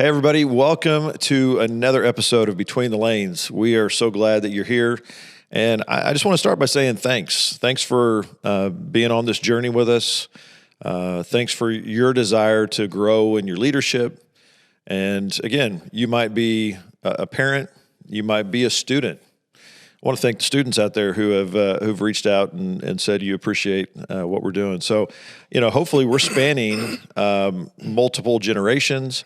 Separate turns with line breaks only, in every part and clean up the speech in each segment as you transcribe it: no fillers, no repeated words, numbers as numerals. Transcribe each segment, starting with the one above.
Hey, everybody. Welcome to another episode of Between the Lanes. We are so glad that you're here. And I just want to start by saying thanks. Thanks for being on this journey with us. Thanks for your desire to grow in your leadership. And again, you might be a parent. You might be a student. I want to thank the students out there who have who've reached out and said you appreciate what we're doing. So, hopefully we're spanning multiple generations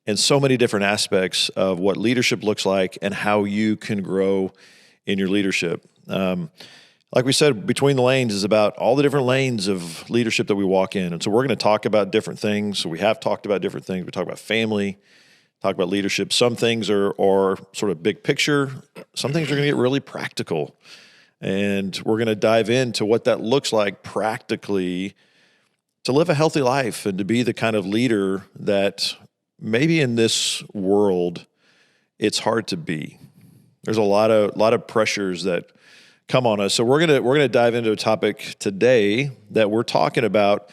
and so many different aspects of what leadership looks like and how you can grow in your leadership. Like we said, Between the Lanes is about all the different lanes of leadership that we walk in. And so we're going to talk about different things. So we have talked about different things. We talk about family, talk about leadership. Some things are sort of big picture. Some things are going to get really practical. And we're going to dive into what that looks like practically to live a healthy life and to be the kind of leader that maybe in this world it's hard to be. There's a lot of pressures that come on us. So we're gonna dive into a topic today that we're talking about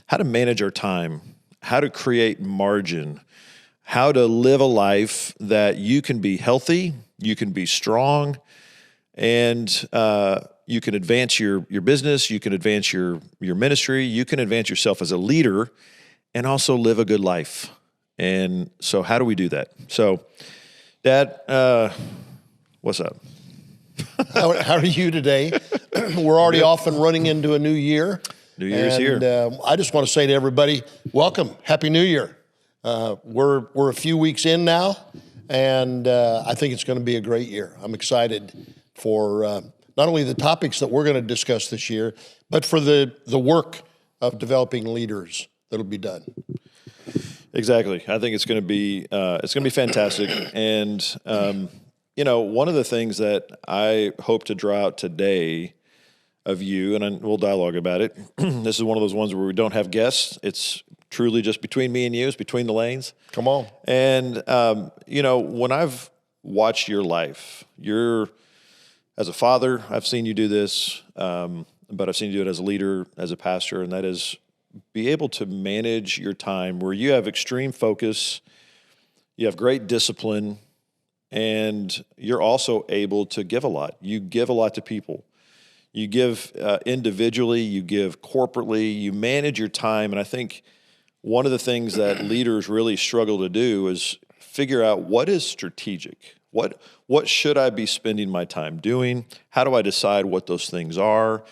how to manage our time, how to create margin, how to live a life that you can be healthy, you can be strong, and you can advance your business, you can advance your ministry, you can advance yourself as a leader, and also live a good life. And so how do we do that? So, Dad, what's up?
How are you today? We're already off and running into a new year.
New Year's here.
I just want to say to everybody, welcome, Happy New Year. We're a few weeks in now, and I think it's going to be a great year. I'm excited for not only the topics that we're going to discuss this year, but for the work of developing leaders that'll be done.
Exactly. I think it's going to be fantastic. And one of the things that I hope to draw out today of you, and we'll dialogue about it. This is one of those ones where we don't have guests. It's truly just between me and you. It's between the lanes.
Come on.
And when I've watched your life, as a father, I've seen you do this, but I've seen you do it as a leader, as a pastor, and that is be able to manage your time where you have extreme focus, you have great discipline, and you're also able to give a lot. You give a lot to people. You give individually, you give corporately, you manage your time. And I think one of the things that leaders really struggle to do is figure out what is strategic. What should I be spending my time doing? How do I decide what those things are?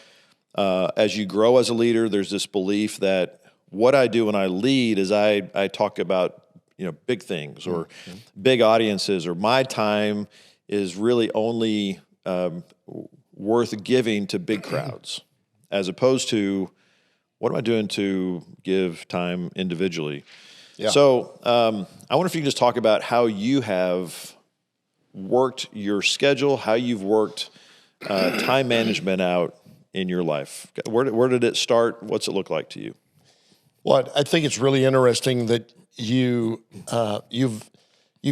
As you grow as a leader, there's this belief that what I do when I lead is I talk about big things or big audiences, or my time is really only worth giving to big crowds, as opposed to what am I doing to give time individually? Yeah. So I wonder if you can just talk about how you have worked your schedule, how you've worked time management out in your life. Where did it start? What's it look like to you?
Well, I think it's really interesting that you've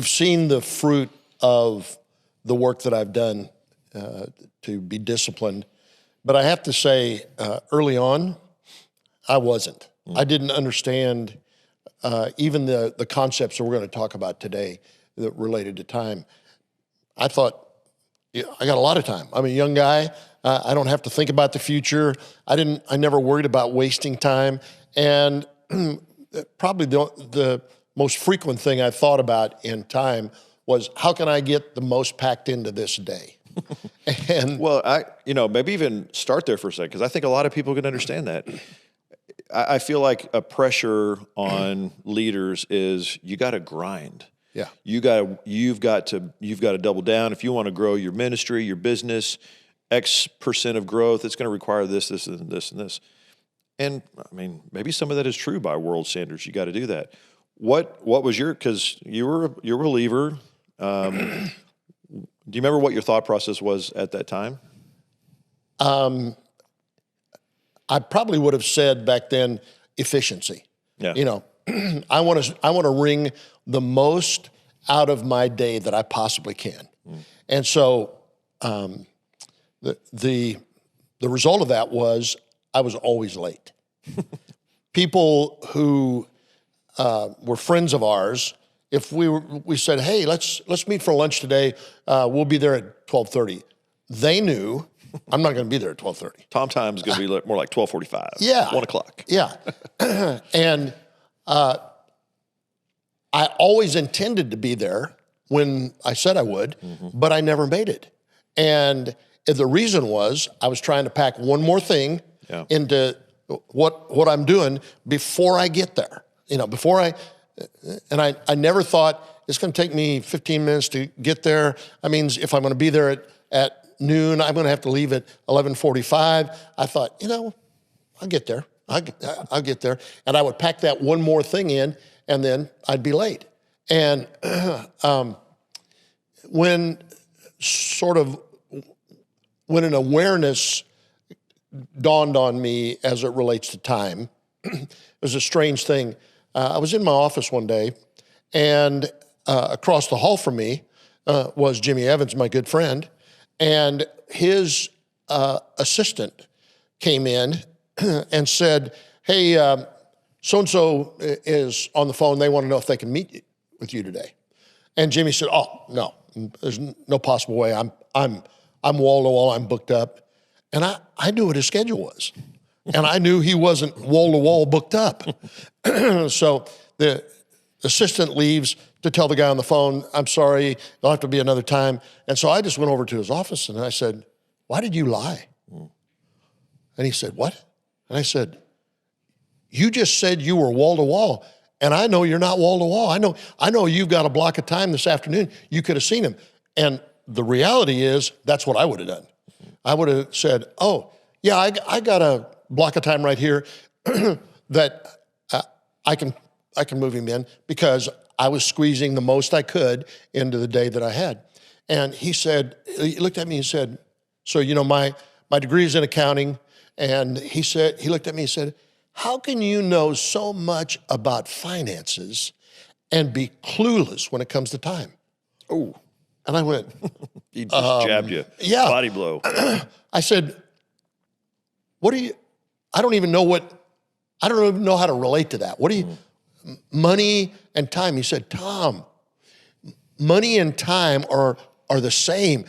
seen the fruit of the work that I've done to be disciplined. But I have to say, early on, I wasn't. I didn't understand even the concepts that we're going to talk about today that related to time. I thought, I got a lot of time. I'm a young guy. I don't have to think about the future. I never worried about wasting time. And probably the most frequent thing I thought about in time was, how can I get the most packed into this day? And
well, maybe even start there for a second, because I think a lot of people can understand that. I feel like a pressure on leaders is you got to grind.
Yeah,
you've got to double down if you want to grow your ministry, your business. X percent of growth, it's going to require this, this, and this, and this. And I mean, maybe some of that is true by world standards. You got to do that. What was because you're a believer. Do you remember what your thought process was at that time?
I probably would have said back then, efficiency.
Yeah.
I want to wring the most out of my day that I possibly can. And so the result of that was I was always late. People who were friends of ours if we said, hey, let's meet for lunch today, we'll be there at 12:30. They knew I'm not going to be there at 12:30.
Tom time's going to be more like 12:45.
Yeah.
1 o'clock.
Yeah. And I always intended to be there when I said I would, but I never made it. And the reason was I was trying to pack one more thing into what I'm doing before I get there. I never thought it's going to take me 15 minutes to get there. I mean, if I'm going to be there at noon, I'm going to have to leave at 11:45. I thought, I'll get there. I'll get there. And I would pack that one more thing in, and then I'd be late. And when an awareness dawned on me as it relates to time, it was a strange thing. I was in my office one day, and across the hall from me was Jimmy Evans, my good friend, and his assistant came in and said, hey, so-and-so is on the phone. They want to know if they can meet with you today. And Jimmy said, oh, no, there's no possible way. I'm wall to wall. I'm booked up. And I knew what his schedule was. And I knew he wasn't wall to wall booked up. So the assistant leaves to tell the guy on the phone, I'm sorry, it'll have to be another time. And so I just went over to his office and I said, why did you lie? And he said, what? And I said, you just said you were wall to wall, and I know you're not wall to wall. I know you've got a block of time this afternoon. You could have seen him. And the reality is that's what I would have done. I would have said, oh, yeah, I got a block of time right here that I can move him in, because I was squeezing the most I could into the day that I had. And he looked at me and said, so, my degree is in accounting. And he looked at me and said, how can you know so much about finances and be clueless when it comes to time? Oh. And I went,
he just jabbed you.
Yeah.
Body blow.
I said, I don't even know how to relate to that. Money and time. He said, Tom, money and time are the same.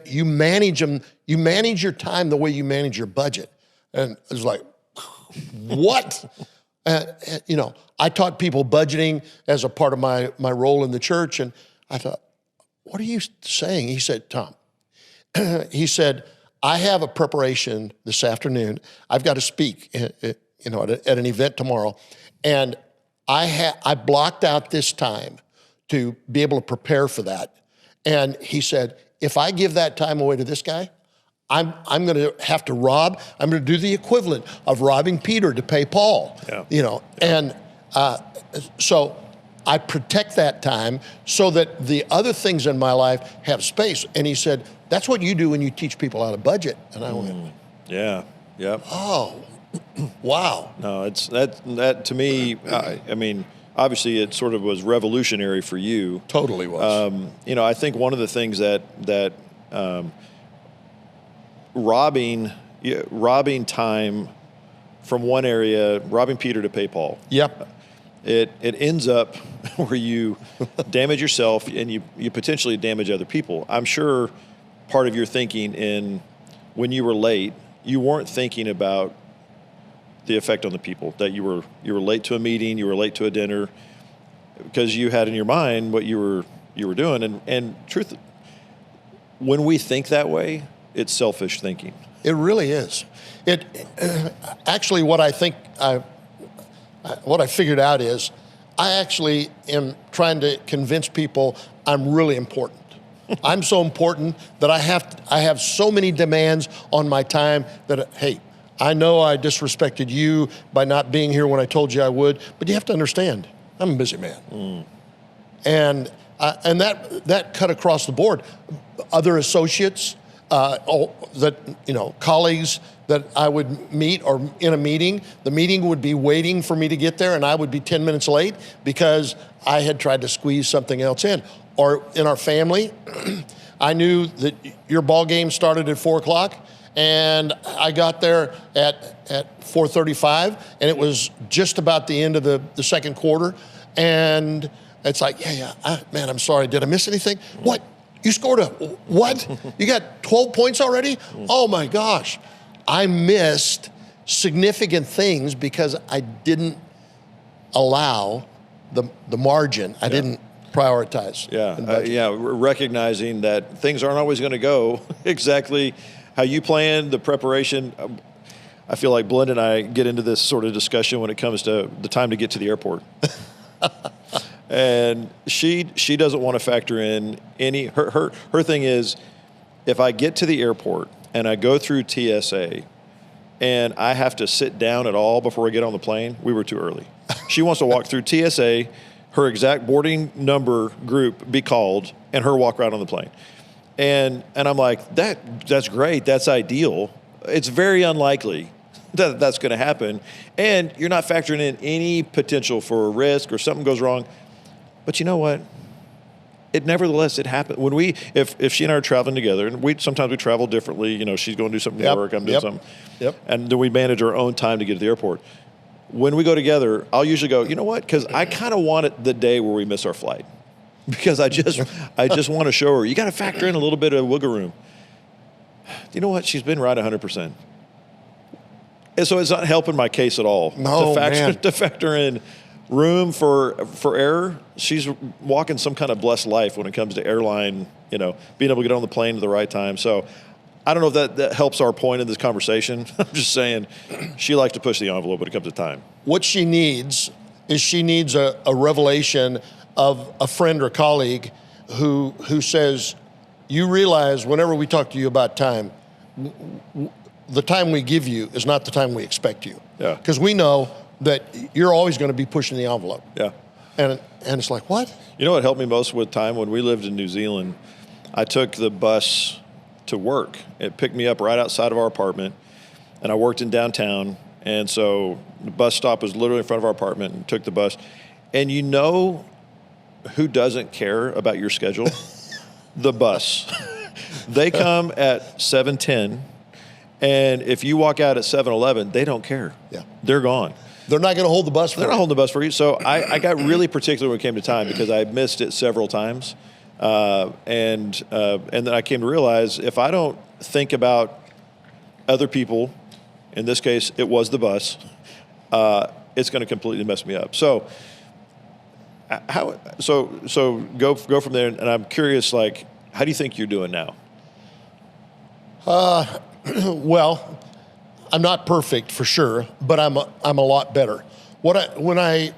You manage them. You manage your time the way you manage your budget. And it was like, what? I taught people budgeting as a part of my role in the church. And I thought, what are you saying? He said, Tom, he said, I have a preparation this afternoon. I've got to speak, at an event tomorrow. And I blocked out this time to be able to prepare for that. And he said, if I give that time away to this guy, I'm going to have to rob. I'm going to do the equivalent of robbing Peter to pay Paul. Yeah. And so I protect that time so that the other things in my life have space. And he said, that's what you do when you teach people how to budget. And I went,
yeah, yep.
Oh, wow.
No, it's that to me. I mean, obviously, it sort of was revolutionary for you.
Totally was.
I think one of the things that robbing time from one area, robbing Peter to pay Paul.
Yep.
It ends up where you damage yourself and you potentially damage other people. I'm sure part of your thinking when you were late, you weren't thinking about the effect on the people, that you were late to a meeting, you were late to a dinner, because you had in your mind what you were doing. And truth, when we think that way, it's selfish thinking.
It really is. It actually, what I figured out is I actually am trying to convince people I'm really important. I'm so important that I have so many demands on my time that, hey, I know I disrespected you by not being here when I told you I would, but you have to understand, I'm a busy man. And that cut across the board. Other associates, colleagues that I would meet or in a meeting, the meeting would be waiting for me to get there and I would be 10 minutes late because I had tried to squeeze something else in. Or in our family, I knew that your ball game started at 4 o'clock and I got there at 4:35 and it was just about the end of the second quarter. And It's like, man, I'm sorry. Did I miss anything? What? You scored what? You got 12 points already? Oh my gosh. I missed significant things because I didn't allow the margin. I didn't prioritize.
Recognizing that things aren't always going to go exactly how you planned, the preparation. I feel like Belinda and I get into this sort of discussion when it comes to the time to get to the airport. And she doesn't want to factor in any, her thing is, if I get to the airport and I go through TSA and I have to sit down at all before I get on the plane, we were too early. She wants to walk through TSA, her exact boarding number group be called, and her walk right on the plane. And I'm like, that's great, that's ideal. It's very unlikely that that's going to happen. And you're not factoring in any potential for a risk or something goes wrong. But you know what? Nevertheless, it happened. When if she and I are traveling together, and sometimes we travel differently, she's going to do something at work, I'm doing something.
Yep.
And then we manage our own time to get to the airport. When we go together, I'll usually go, you know what? Because I kind of want it the day where we miss our flight. Because I just want to show her, you got to factor in a little bit of wiggle room. You know what? She's been right 100%. And so it's not helping my case at all.
No,
to factor in room for error. She's walking some kind of blessed life when it comes to airline, being able to get on the plane at the right time. So I don't know if that helps our point in this conversation. I'm just saying she likes to push the envelope when it comes to time.
What she needs is a revelation of a friend or colleague who says, you realize whenever we talk to you about time, the time we give you is not the time we expect you.
Yeah.
Because we know that you're always going to be pushing the envelope.
Yeah.
And it's like, what?
You know what helped me most with time? When we lived in New Zealand, I took the bus to work. It picked me up right outside of our apartment, and I worked in downtown. And so the bus stop was literally in front of our apartment, and took the bus. And you know who doesn't care about your schedule? The bus. They come at 7:10, and if you walk out at 7:11, they don't care.
Yeah.
They're gone.
They're not going to hold the bus for
They're
you.
not holding the bus for you. So I got really particular when it came to time because I missed it several times. And then I came to realize if I don't think about other people, in this case, it was the bus, it's going to completely mess me up. So go from there. And I'm curious, how do you think you're doing now?
Well, I'm not perfect for sure, but I'm a lot better. When I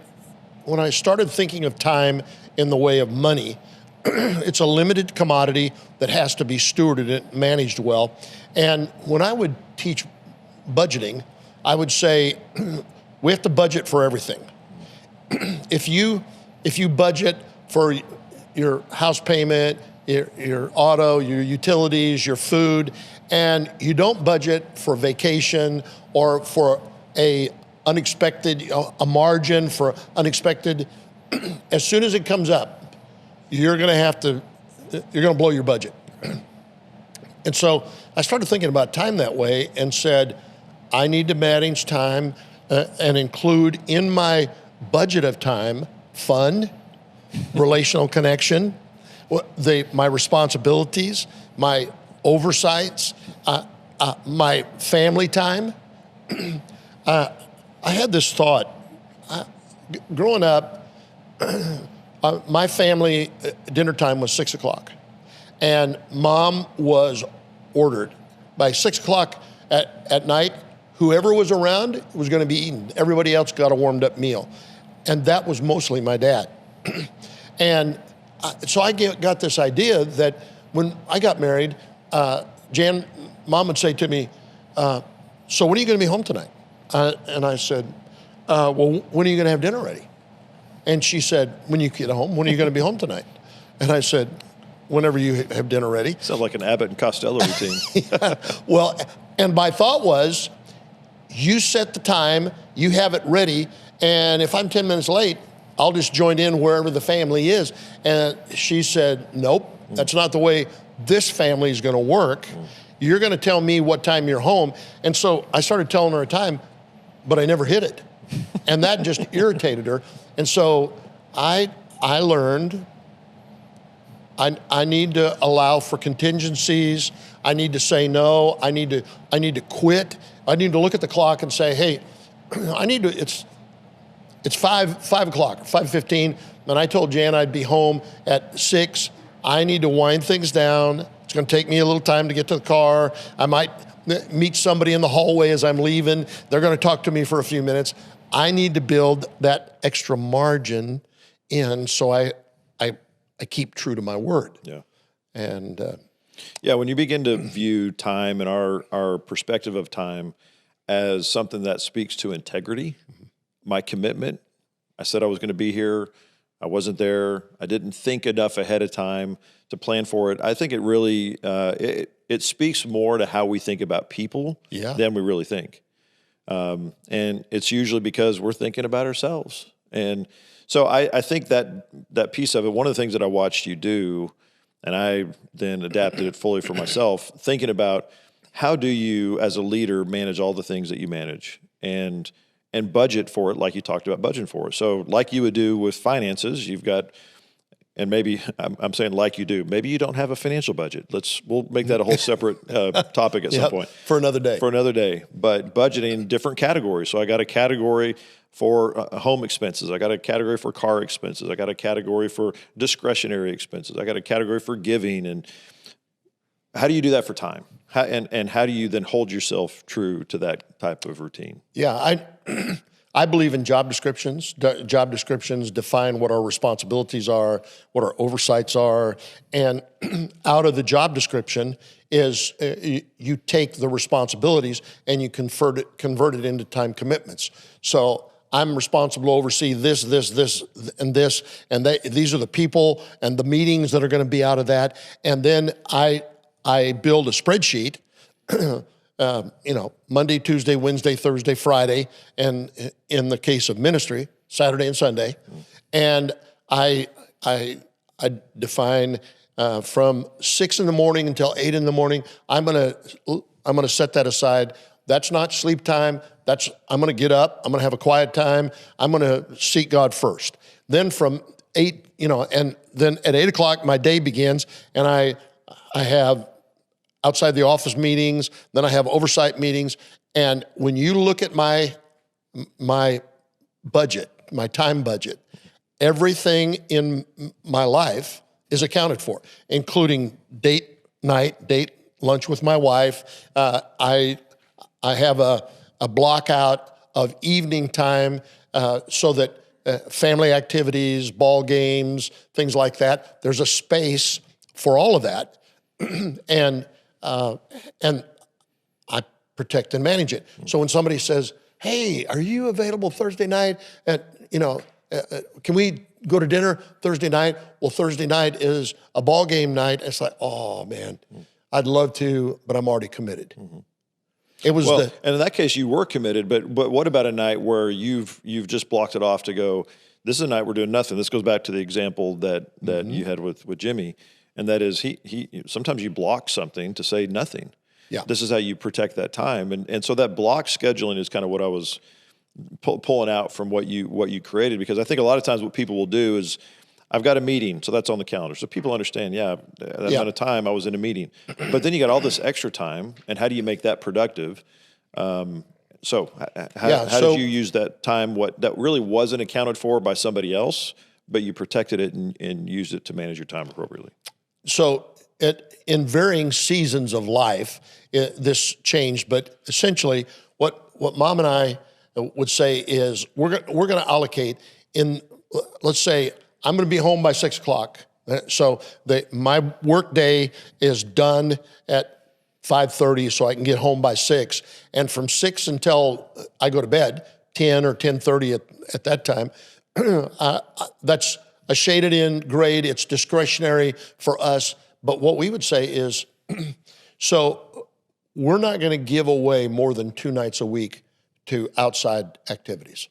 started thinking of time in the way of money, it's a limited commodity that has to be stewarded and managed well. And when I would teach budgeting, I would say we have to budget for everything. If you budget for your house payment, your auto, your utilities, your food, and you don't budget for vacation or for a margin for unexpected, as soon as it comes up, you're going to blow your budget. And so I started thinking about time that way and said, I need to manage time and include in my budget of time fun, relational connection, my responsibilities, my oversights, my family time. I had this thought. Growing up, my family dinner time was 6 o'clock. And Mom was ordered. By 6 o'clock at night, whoever was around was going to be eaten. Everybody else got a warmed up meal. And that was mostly my dad. And so I got this idea that when I got married, Jan, Mom would say to me, so when are you going to be home tonight? And I said, well, when are you going to have dinner ready? And she said, when you get home, when are you going to be home tonight? And I said, whenever you have dinner ready.
Sounds like an Abbott and Costello routine.
Yeah. Well, and my thought was, you set the time, you have it ready, and if I'm 10 minutes late, I'll just join in wherever the family is. And she said, nope, that's not the way this family is going to work. You're going to tell me what time you're home. And so I started telling her a time, but I never hit it. And that just irritated her. And so I I learned I need to allow for contingencies. I need to say no. I need to quit. I need to look at the clock and say, hey, it's 5 o'clock, 5:15, and I told Jan I'd be home at 6. I need to wind things down. It's going to take me a little time to get to the car. I might meet somebody in the hallway as I'm leaving. They're going to talk to me for a few minutes. I need to build that extra margin in so I keep true to my word.
Yeah.
And
when you begin to view time and our perspective of time as something that speaks to integrity, my commitment, I said I was going to be here. I wasn't there. I didn't think enough ahead of time to plan for it. I think it really, it speaks more to how we think about people than we really think. And it's usually because we're thinking about ourselves. And so I think that piece of it, one of the things that I watched you do, and I then adapted it fully for myself, thinking about how do you as a leader manage all the things that you manage and budget for it like you talked about budgeting for it. So like you would do with finances, you've got, and maybe I'm saying like you do, maybe you don't have a financial budget. We'll make that a whole separate topic at some point.
For another day. But budgeting different categories. So I got a category for home expenses. I got a category for car expenses. I got a category for discretionary expenses. I got a category for giving. And how do you do that for time? And how do you then hold yourself true to that type of routine? Yeah, I believe in job descriptions. Job descriptions define what our responsibilities are, what our oversights are, and out of the job description is you take the responsibilities and you convert it into time commitments. So I'm responsible to oversee this, and this, and these are the people and the meetings that are going to be out of that, and then I build a spreadsheet. Monday, Tuesday, Wednesday, Thursday, Friday, and in the case of ministry, Saturday and Sunday. And I define from 6 in the morning until 8 in the morning. I'm gonna set that aside. That's not sleep time. I'm gonna get up. I'm gonna have a quiet time. I'm gonna seek God first. Then from 8, and then at 8 o'clock my day begins, and I have outside the office meetings, then I have oversight meetings. And when you look at my budget, my time budget, everything in my life is accounted for, including date lunch with my wife. I have a block out of evening time so that family activities, ball games, things like that, there's a space for all of that. And I protect and manage it. So when somebody says, hey, are you available Thursday night can we go to dinner Thursday night? Well, Thursday night is a ball game night. It's like, oh man, I'd love to, but I'm already committed. Mm-hmm. It was and
in that case you were committed, but what about a night where you've just blocked it off to go, this is a night we're doing nothing. This goes back to the example that you had with Jimmy. And that is, he sometimes you block something to say nothing. Yeah. This is how you protect that time. And so that block scheduling is kind of what I was pulling out from what you created, because I think a lot of times what people will do is, I've got a meeting, so that's on the calendar. So people understand, that amount of time I was in a meeting. But then you got all this extra time, and how do you make that productive? So how did you use that time, that really wasn't accounted for by somebody else, but you protected it and used it to manage your time appropriately?
So in varying seasons of life, this changed, but essentially what Mom and I would say is we're going to allocate let's say I'm going to be home by 6 o'clock. So my work day is done at 5:30 so I can get home by 6. And from 6 until I go to bed, 10 or 10:30 at that time, that's a shaded in grade. It's discretionary for us. But what we would say is, so we're not going to give away more than 2 nights a week to outside activities.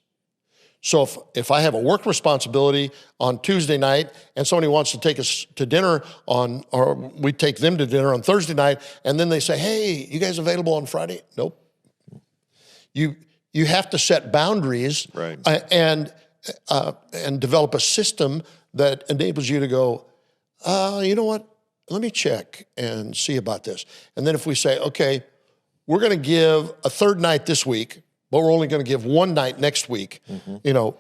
So if I have a work responsibility on Tuesday night and somebody wants to take us to dinner or we take them to dinner on Thursday night, and then they say, hey, you guys available on Friday? Nope. You have to set boundaries, right, and develop a system that enables you to go, you know what? Let me check and see about this. And then if we say, okay, we're going to give a third night this week, but we're only going to give one night next week, you know,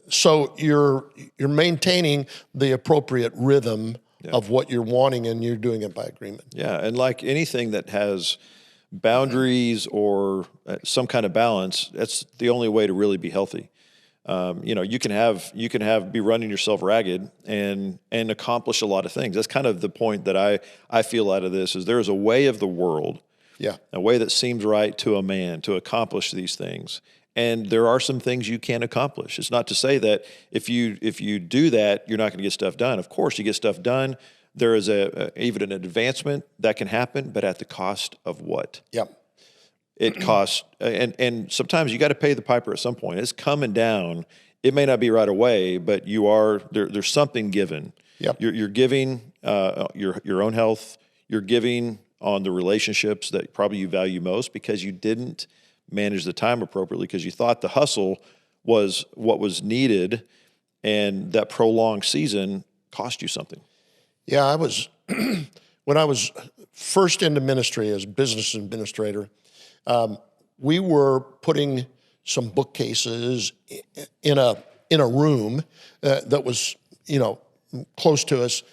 so you're maintaining the appropriate rhythm of what you're wanting, and you're doing it by agreement.
Yeah, and like anything that has boundaries or some kind of balance, that's the only way to really be healthy. You know, you can be running yourself ragged and accomplish a lot of things. That's kind of the point that I feel out of this is there is a way of the world, a way that seems right to a man to accomplish these things. And there are some things you can accomplish. It's not to say that if you do that, you're not going to get stuff done. Of course, you get stuff done. There is even an advancement that can happen, but at the cost of what?
Yep.
It costs, and sometimes you got to pay the piper at some point. It's coming down. It may not be right away, but there's something given.
Yep.
You're giving your own health. You're giving on the relationships that probably you value most because you didn't manage the time appropriately because you thought the hustle was what was needed, and that prolonged season cost you something.
Yeah, I was when I was first into ministry as business administrator. We were putting some bookcases in a room that was, you know, close to us,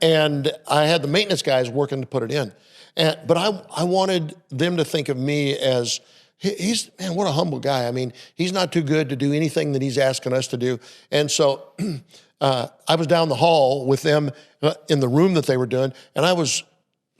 and I had the maintenance guys working to put it in. But I wanted them to think of me as man, what a humble guy. I mean, he's not too good to do anything that he's asking us to do. And so I was down the hall with them in the room that they were doing, and I was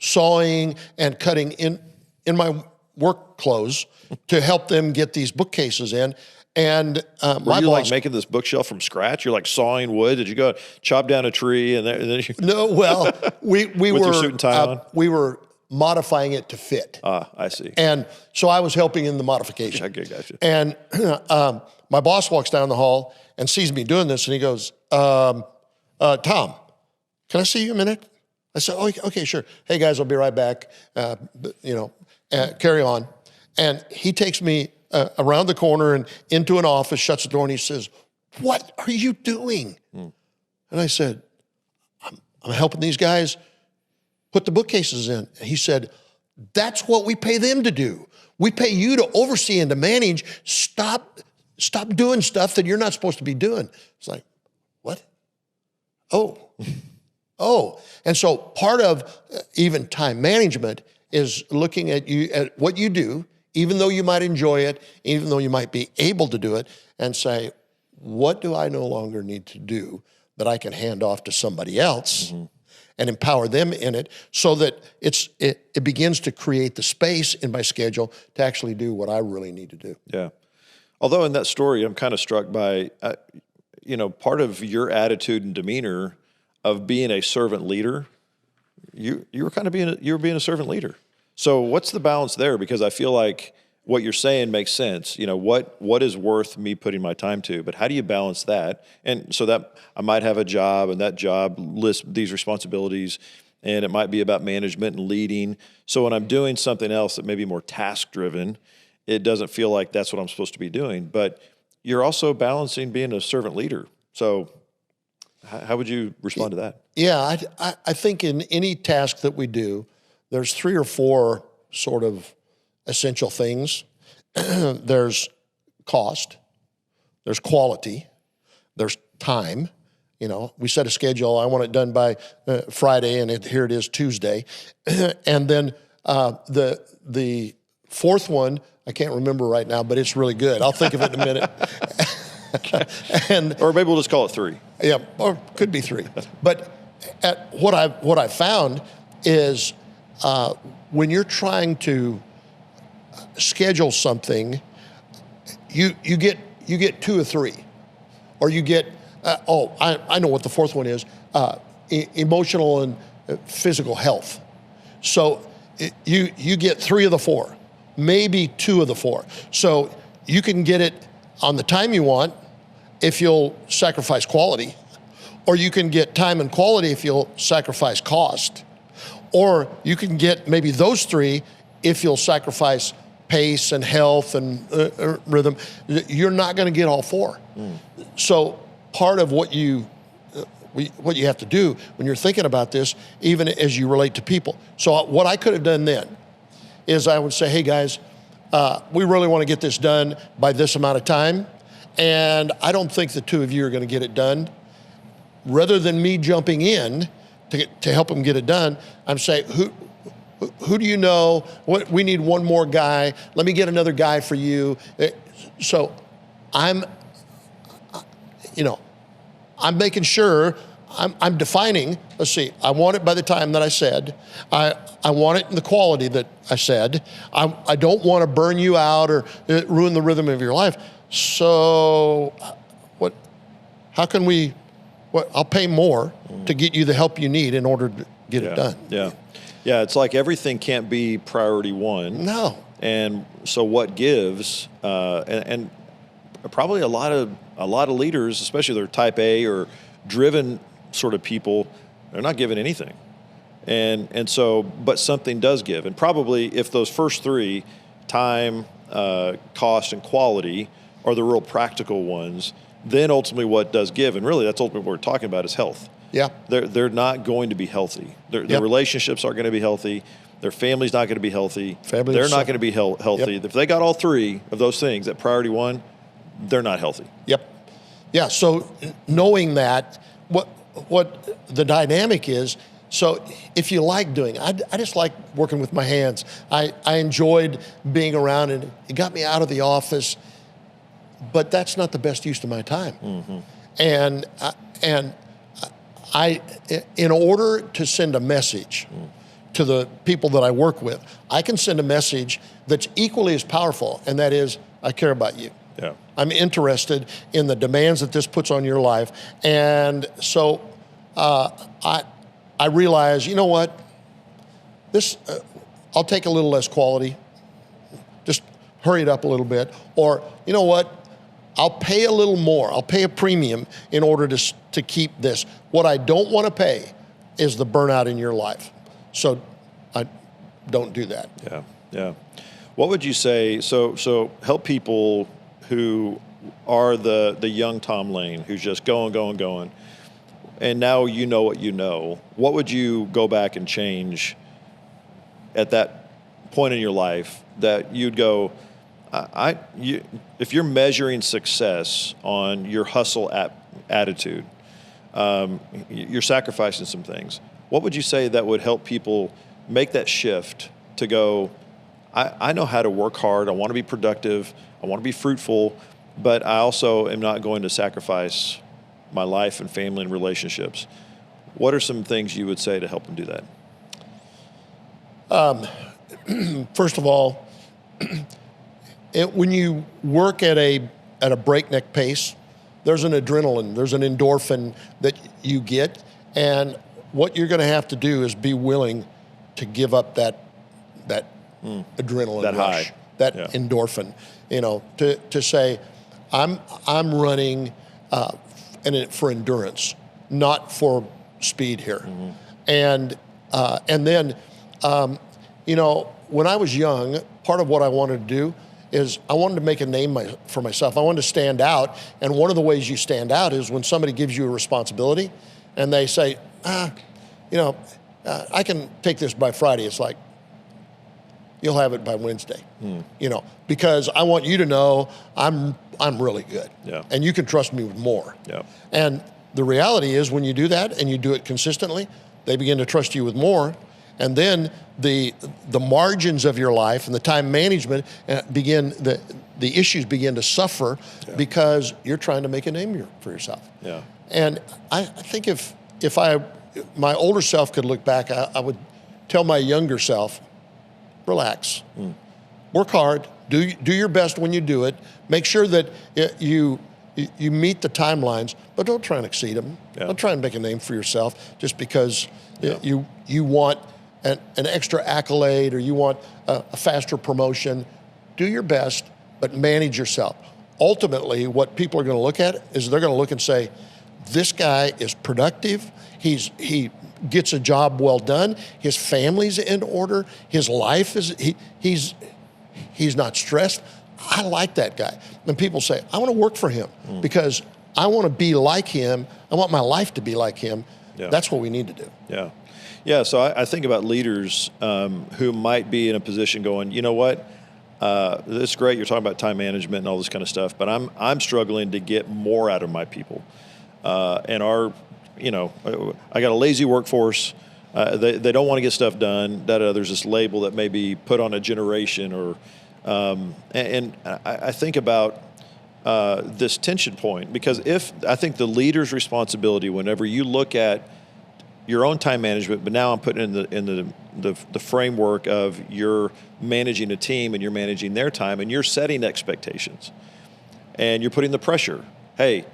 sawing and cutting in my work clothes to help them get these bookcases in. And
were you like making this bookshelf from scratch? You're like sawing wood? Did you go chop down a tree and then you?
No, well, we
with
were
your suit and tie on?
We were modifying it to fit.
I see.
And so I was helping in the modification.
Okay, gotcha.
And my boss walks down the hall and sees me doing this, and he goes, Tom, can I see you a minute? I said, oh, okay, sure. Hey, guys, I'll be right back. Carry on. And he takes me around the corner and into an office, shuts the door, and he says, what are you doing? And I said, I'm helping these guys put the bookcases in. And he said, that's what we pay them to do. We pay you to oversee and to manage. Stop doing stuff that you're not supposed to be doing. It's like, what? Oh. And so part of even time management is looking at what you do, even though you might enjoy it, even though you might be able to do it, and say, what do I no longer need to do that I can hand off to somebody else and empower them in it so that it begins to create the space in my schedule to actually do what I really need to do.
Yeah. Although in that story, I'm kind of struck by, part of your attitude and demeanor of being a servant leader, you were kind of being a servant leader. So what's the balance there? Because I feel like what you're saying makes sense. You know, what is worth me putting my time to, but how do you balance that? And so that I might have a job, and that job lists these responsibilities, and it might be about management and leading. So when I'm doing something else that may be more task driven, it doesn't feel like that's what I'm supposed to be doing. But you're also balancing being a servant leader. So how would you respond to that?
Yeah, I think in any task that we do, there's 3 or 4 sort of essential things. There's cost, there's quality, there's time. You know, we set a schedule. I want it done by Friday, and here it is Tuesday. And then the fourth one, I can't remember right now, but it's really good. I'll think of it in a minute.
Or maybe we'll just call it 3.
Yeah, or could be 3. But what I've found is when you're trying to schedule something, you get 2 or 3, or you get I know what the fourth one is: emotional and physical health. So you get 3 of the 4, maybe 2 of the 4. So you can get it on the time you want if you'll sacrifice quality, or you can get time and quality if you'll sacrifice cost, or you can get maybe those 3 if you'll sacrifice pace and health and rhythm. You're not going to get all 4. So part of what you what you have to do when you're thinking about this, even as you relate to people. So what I could have done then is I would say, hey guys, we really want to get this done by this amount of time, and I don't think the two of you are going to get it done. Rather than me jumping in to help them get it done, I'm saying, who do you know? We need one more guy. Let me get another guy for you. So I'm making sure I'm defining, let's see, I want it by the time that I said. I want it in the quality that I said. I don't want to burn you out or ruin the rhythm of your life. So I'll pay more to get you the help you need in order to get it done.
Yeah, it's like everything can't be priority one.
No.
And so what gives, and probably a lot of leaders, especially they're type A or driven sort of people, they're not giving anything. And so, but something does give. And probably if those first three, time, cost, and quality, are the real practical ones, then ultimately what does give, and really that's ultimately what we're talking about, is health.
Yeah.
They're not going to be healthy. Their relationships aren't going to be healthy. Their family's not going to be healthy. They're not going to be healthy. Yep. If they got all three of those things at priority one, they're not healthy.
Yep. Yeah, so knowing that, what the dynamic is, so if you like doing, I just like working with my hands. I enjoyed being around, and it got me out of the office, but that's not the best use of my time. Mm-hmm. And I, in order to send a message to the people that I work with, I can send a message that's equally as powerful, and that is, I care about you.
Yeah.
I'm interested in the demands that this puts on your life. And so I realize, you know what, this, I'll take a little less quality, just hurry it up a little bit. Or, you know what, I'll pay a little more. I'll pay a premium in order to keep this. What I don't want to pay is the burnout in your life. So I don't do that.
Yeah. What would you say, so help people who are the young Tom Lane, who's just going, and now you know what you know. What would you go back and change at that point in your life that you'd go, if you're measuring success on your hustle attitude, you're sacrificing some things. What would you say that would help people make that shift to go, I know how to work hard, I want to be productive, I want to be fruitful, but I also am not going to sacrifice my life and family and relationships. What are some things you would say to help them do
that? First of all, when you work at a breakneck pace, there's an adrenaline, there's an endorphin that you get, and what you're going to have to do is be willing to give up that adrenaline
that
rush,
high,
that endorphin. To say, I'm running for endurance, not for speed here. Mm-hmm. And then, when I was young, part of what I wanted to do is I wanted to make a name for myself. I wanted to stand out, and one of the ways you stand out is when somebody gives you a responsibility, and they say, I can take this by Friday. It's like, you'll have it by Wednesday, because I want you to know I'm really good, and you can trust me with more.
Yeah.
And the reality is, when you do that and you do it consistently, they begin to trust you with more, and then the margins of your life and the time management the issues begin to suffer because you're trying to make a name for yourself.
Yeah.
And I think if my older self could look back, I would tell my younger self, relax, work hard, do your best when you do it, make sure that you meet the timelines, but don't try and exceed them. Yeah. Don't try and make a name for yourself just because you want an extra accolade or you want a faster promotion. Do your best, but manage yourself. Ultimately, what people are going to look at is they're going to look and say, this guy is productive. He gets a job well done. His family's in order. His life he's not stressed. I like that guy. And people say, I want to work for him because I want to be like him. I want my life to be like him.
Yeah.
That's what we need to do.
Yeah. Yeah. So I think about leaders who might be in a position going, you know what? This is great. You're talking about time management and all this kind of stuff, but I'm struggling to get more out of my people. And I got a lazy workforce. They don't want to get stuff done. There's this label that may be put on a generation, or and I think about this tension point, because I think the leader's responsibility, whenever you look at your own time management, but now I'm putting in the framework of you're managing a team and you're managing their time and you're setting expectations and you're putting the pressure. Hey,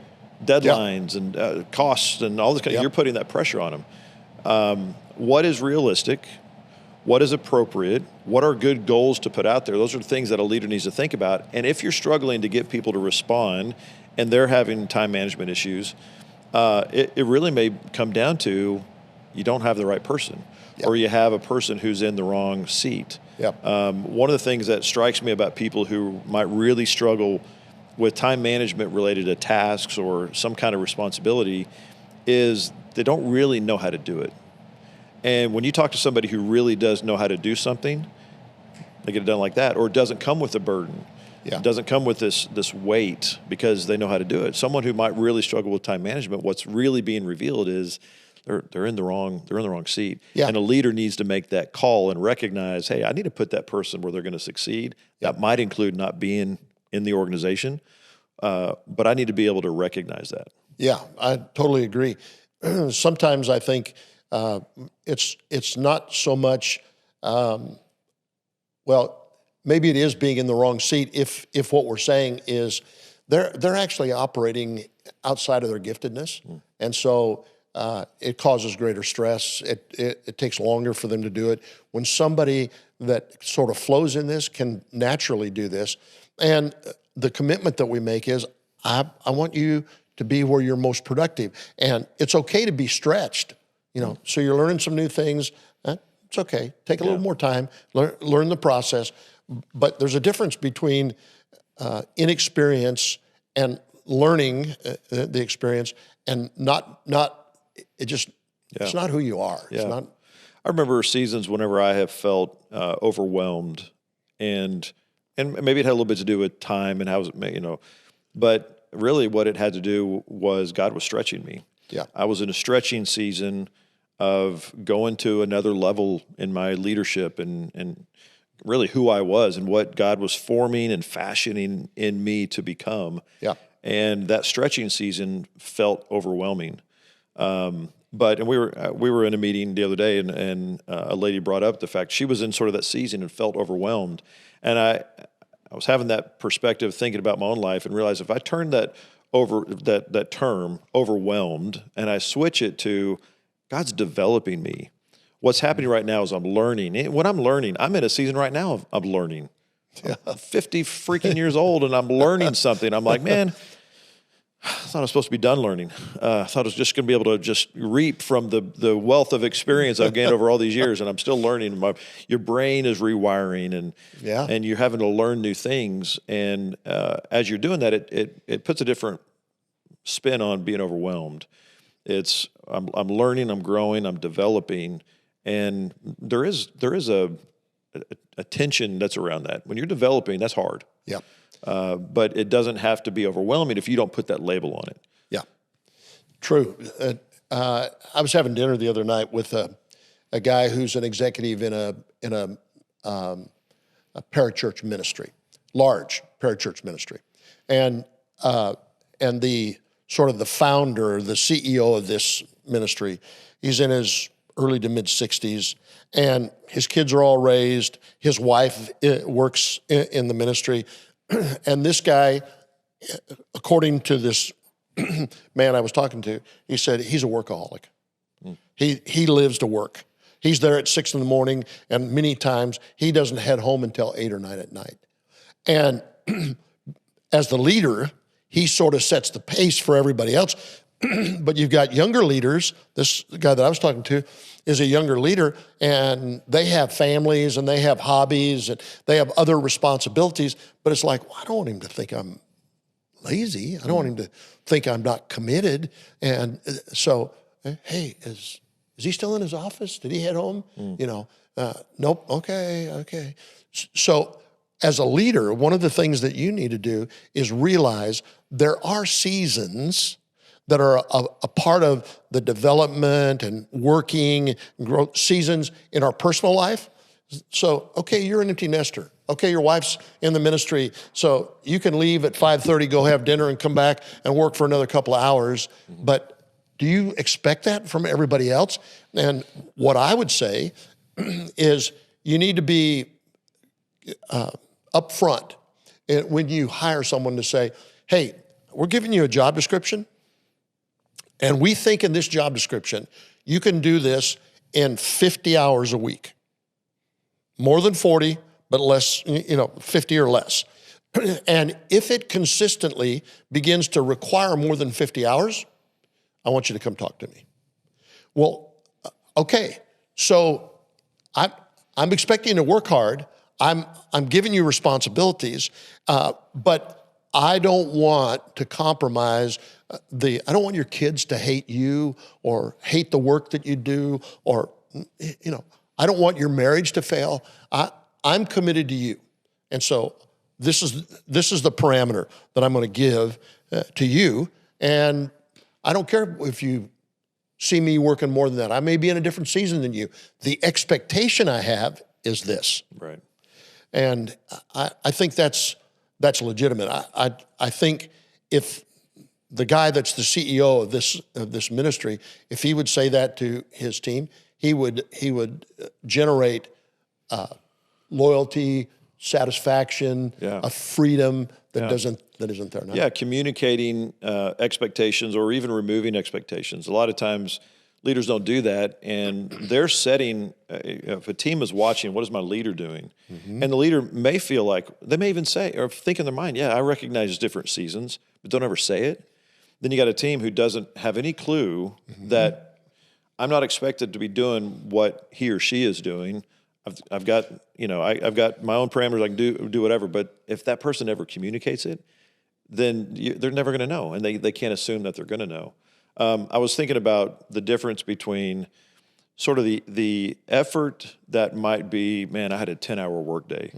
deadlines and costs and all this kind of, you're putting that pressure on them. What is realistic? What is appropriate? What are good goals to put out there? Those are the things that a leader needs to think about. And if you're struggling to get people to respond and they're having time management issues, it really may come down to you don't have the right person, or you have a person who's in the wrong seat. One of the things that strikes me about people who might really struggle with time management related to tasks or some kind of responsibility is they don't really know how to do it. And when you talk to somebody who really does know how to do something, they get it done like that, or it doesn't come with a burden. It doesn't come with this weight because they know how to do it. Someone who might really struggle with time management, what's really being revealed is they're in the wrong seat. And a leader needs to make that call and recognize, hey, I need to put that person where they're going to succeed. That might include not being in the organization, but I need to be able to recognize that. Yeah,
I totally agree. Sometimes I think it's not so much, maybe it is being in the wrong seat if what we're saying is they're actually operating outside of their giftedness. And so it causes greater stress. It takes longer for them to do it. When somebody that sort of flows in this can naturally do this, and the commitment that we make is, I want you to be where you're most productive. And it's okay to be stretched, so you're learning some new things. It's okay. Take a little more time, learn the process. But there's a difference between inexperience and learning the experience, and it's not who you are. It's not.
I remember seasons whenever I have felt overwhelmed, and maybe it had a little bit to do with time and how was it, but really what it had to do was God was stretching me. I was in a stretching season of going to another level in my leadership and really who I was and what God was forming and fashioning in me to become. And that stretching season felt overwhelming. But we were in a meeting the other day, and a lady brought up the fact she was in sort of that season and felt overwhelmed. And I was having that perspective, thinking about my own life, and realized if I turn that term overwhelmed and I switch it to God's developing me. What's happening right now is I'm learning. And when I'm learning, I'm in a season right now of learning. I'm 50 freaking years old and I'm learning something. I'm like, man, I thought I was supposed to be done learning. I thought I was just going to be able to just reap from the wealth of experience I've gained over all these years, and I'm still learning. Your brain is rewiring, and you're having to learn new things. And as you're doing that, it puts a different spin on being overwhelmed. It's I'm learning, I'm growing, I'm developing, and there is a tension that's around that. When you're developing, that's hard. But it doesn't have to be overwhelming if you don't put that label on it.
True. I was having dinner the other night with a guy who's an executive in a parachurch ministry, large parachurch ministry, and the sort of the founder, the CEO of this ministry, he's in his early to mid 60s, and his kids are all raised. His wife works in the ministry. And this guy, according to this man I was talking to, he said he's a workaholic. He lives to work. He's there at 6 a.m, and many times he doesn't head home until 8 or 9 at night. And as the leader, he sort of sets the pace for everybody else. But you've got younger leaders. This guy that I was talking to is a younger leader, and they have families and they have hobbies and they have other responsibilities. But it's like, well, I don't want him to think I'm lazy. I don't want him to think I'm not committed. And so, hey, is he still in his office? Did he head home? Nope. Okay. So as a leader, one of the things that you need to do is realize there are seasons that are a part of the development and working growth seasons in our personal life. So, okay, you're an empty nester. Okay, your wife's in the ministry, so you can leave at 5:30, go have dinner, and come back and work for another couple of hours. But do you expect that from everybody else? And what I would say is you need to be upfront when you hire someone to say, hey, we're giving you a job description, and we think in this job description, you can do this in 50 hours a week. More than 40, but less, 50 or less. And if it consistently begins to require more than 50 hours, I want you to come talk to me. Well, okay, so I'm expecting you to work hard. I'm giving you responsibilities, but I don't want to compromise I don't want your kids to hate you or hate the work that you do, or, I don't want your marriage to fail. I'm committed to you. And so this is the parameter that I'm going to give to you. And I don't care if you see me working more than that. I may be in a different season than you. The expectation I have is this.
Right.
And I think that's legitimate. I think if the guy that's the CEO of this ministry, if he would say that to his team, he would generate loyalty, satisfaction, a freedom that isn't there now.
Yeah, communicating expectations or even removing expectations. A lot of times leaders don't do that, and they're setting, if a team is watching, what is my leader doing? And the leader may feel like, they may even say, or think in their mind, yeah, I recognize different seasons, but don't ever say it. Then you got a team who doesn't have any clue that I'm not expected to be doing what he or she is doing. I've got I've got my own parameters. I can do whatever. But if that person never communicates it, then they're never going to know, and they can't assume that they're going to know. I was thinking about the difference between sort of the effort that might be, man, I had a 10-hour workday,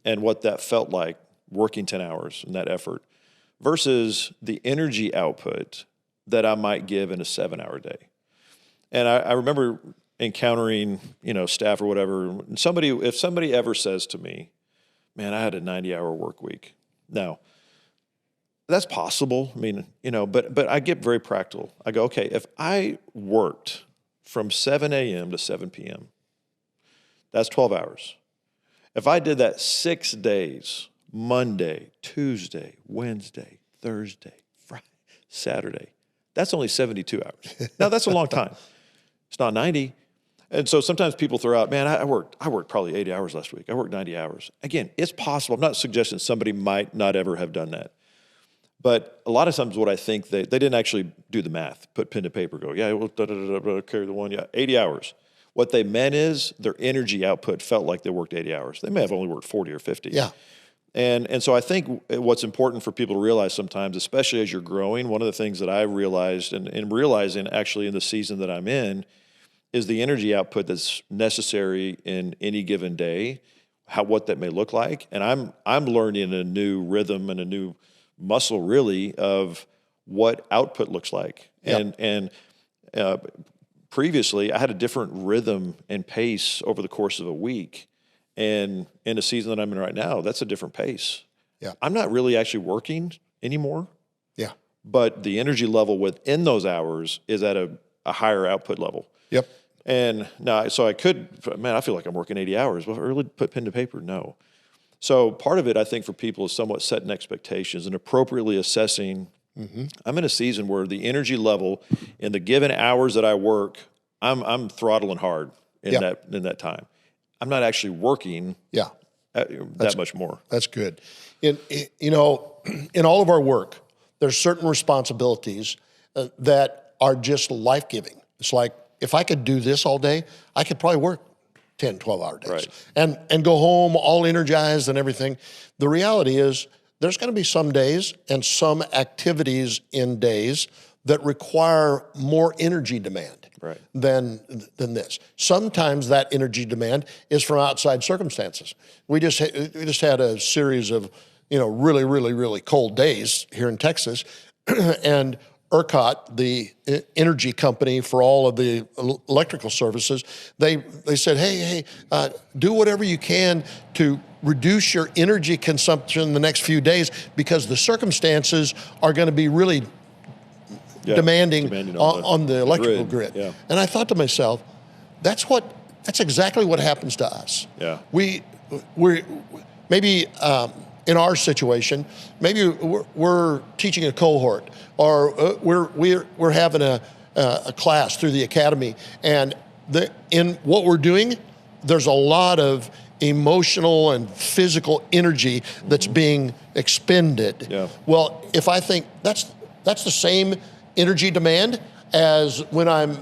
and what that felt like working 10 hours and that effort, versus the energy output that I might give in a 7-hour day. And I remember encountering, staff or whatever, and if somebody ever says to me, man, I had a 90-hour work week. Now, that's possible. I mean, but I get very practical. I go, okay, if I worked from 7 a.m. to 7 p.m., that's 12 hours. If I did that 6 days, Monday, Tuesday, Wednesday, Thursday, Friday, Saturday, that's only 72 hours. Now, that's a long time. It's not 90. And so sometimes people throw out, man, I worked probably 80 hours last week. I worked 90 hours. Again, it's possible. I'm not suggesting somebody might not ever have done that. But a lot of times what I think, they didn't actually do the math, put pen to paper, go, yeah, we'll carry the one, 80 hours. What they meant is their energy output felt like they worked 80 hours. They may have only worked 40 or 50.
Yeah.
And so I think what's important for people to realize sometimes, especially as you're growing, one of the things that I realized and realizing actually in the season that I'm in is the energy output that's necessary in any given day, what that may look like. And I'm learning a new rhythm and a new muscle really of what output looks like.
Yep.
And previously I had a different rhythm and pace over the course of a week. And in the season that I'm in right now, that's a different pace.
Yeah.
I'm not really actually working anymore.
Yeah.
But the energy level within those hours is at a higher output level.
Yep.
And now, so I feel like I'm working 80 hours. Well, really put pen to paper? No. So part of it, I think, for people is somewhat setting expectations and appropriately assessing. I'm in a season where the energy level in the given hours that I work, I'm throttling hard in that time. I'm not actually working that much more.
That's good. In all of our work, there's certain responsibilities that are just life-giving. It's like, if I could do this all day, I could probably work 10, 12-hour days.
Right.
And go home all energized and everything. The reality is there's going to be some days and some activities in days that require more energy demand than this. Sometimes that energy demand is from outside circumstances. We just had a series of really, really, really cold days here in Texas, and ERCOT, the energy company for all of the electrical services, they said, hey, do whatever you can to reduce your energy consumption in the next few days because the circumstances are going to be really demanding on the electrical grid. Yeah. And I thought to myself, that's exactly what happens to us.
Yeah.
We're maybe in our situation, maybe we're teaching a cohort, or we're having a class through the academy, and in what we're doing, there's a lot of emotional and physical energy that's being expended.
Yeah.
Well, if I think that's the same energy demand as when I'm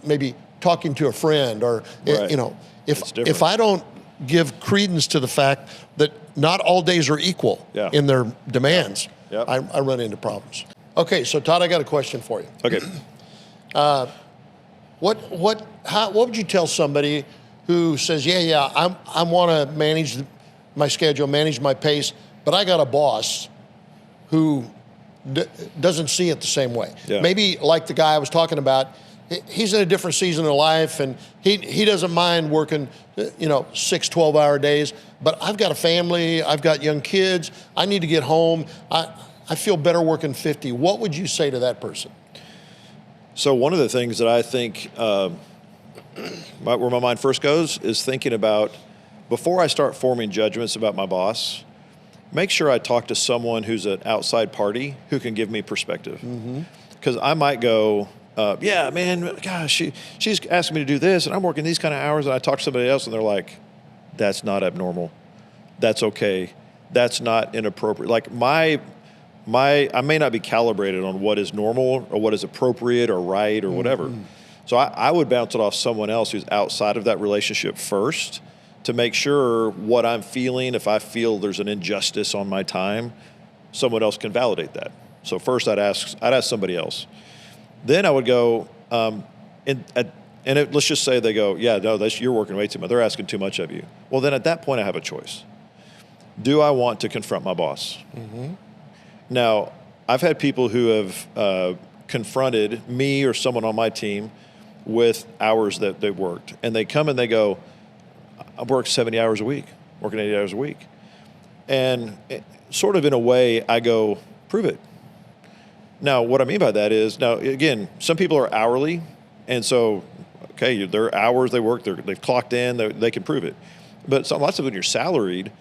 maybe talking to a friend, or if I don't give credence to the fact that not all days are equal in their demands, I run into problems. Okay, so Todd, I got a question for you.
Okay.
What would you tell somebody who says, I want to manage my schedule, manage my pace, but I got a boss who doesn't see it the same way?
Yeah.
Maybe like the guy I was talking about, he's in a different season of life, and he doesn't mind working 6 12-hour days, but I've got a family, I've got young kids, I need to get home, I feel better working 50. What would you say to that person?
So one of the things that I think where my mind first goes is thinking about, before I start forming judgments about my boss, make sure I talk to someone who's an outside party who can give me perspective. Because I might go, yeah, man, gosh, she's asking me to do this, and I'm working these kind of hours, and I talk to somebody else, and they're like, that's not abnormal. That's okay. That's not inappropriate. Like I may not be calibrated on what is normal or what is appropriate or right or whatever. So I would bounce it off someone else who's outside of that relationship first to make sure what I'm feeling, if I feel there's an injustice on my time, someone else can validate that. So first I'd ask somebody else. Then I would go, let's just say they go, yeah, no, you're working way too much. They're asking too much of you. Well, then at that point I have a choice. Do I want to confront my boss? Now, I've had people who have confronted me or someone on my team with hours that they've worked. And they come and they go, I work 70 hours a week, working 80 hours a week. And sort of in a way, I go, prove it. Now, what I mean by that is, now, again, some people are hourly. And so, okay, their hours they work, they've clocked in, they can prove it. But lots of when you're salaried,